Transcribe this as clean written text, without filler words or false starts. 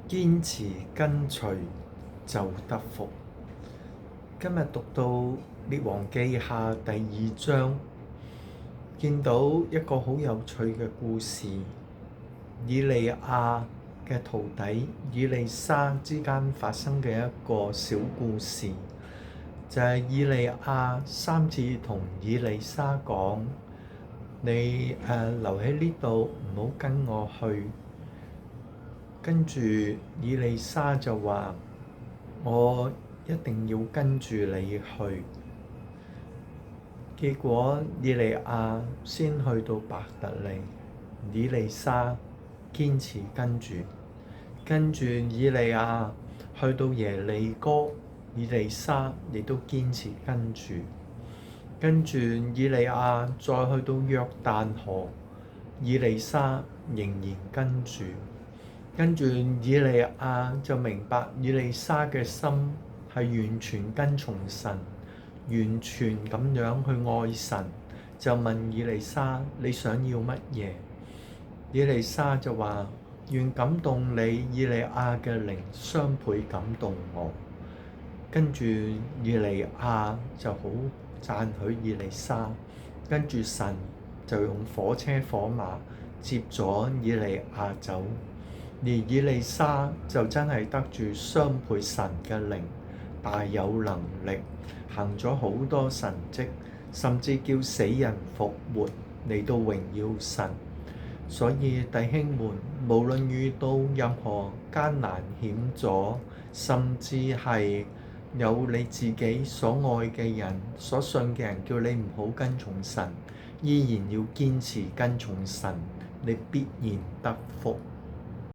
堅持跟隨就得福。今日讀到列王記下第2章，見到一個好有趣嘅故事，以利亞嘅徒弟以利沙之間發生嘅一個小故事，就係以利亞3次同以利沙講：你留喺呢度，唔好跟我去。跟住以利沙就話：我一定要跟住你去。結果以利亞先去到伯特利，以利沙堅持跟住。跟住以利亞去到耶利哥，以利沙亦都堅持跟住。跟住以利亞再去到約旦河，以利沙仍然跟住。跟住以利亞就明白以利沙嘅心係完全跟從神，完全咁樣去愛神，就問以利沙：你想要乜嘢？以利沙就話：願感動你以利亞嘅靈雙倍感動我。跟住以利亞就好讚許以利沙，跟住神就用火車火馬接咗以利亞走。而以利沙就真係得住雙倍神嘅靈，大有能力，行咗好多神蹟，甚至叫死人復活，嚟到榮耀神。所以弟兄們，無論遇到任何艱難險阻，甚至係有你自己所愛嘅人、所信嘅人叫你唔好跟從神，依然要堅持跟從神，你必然得福。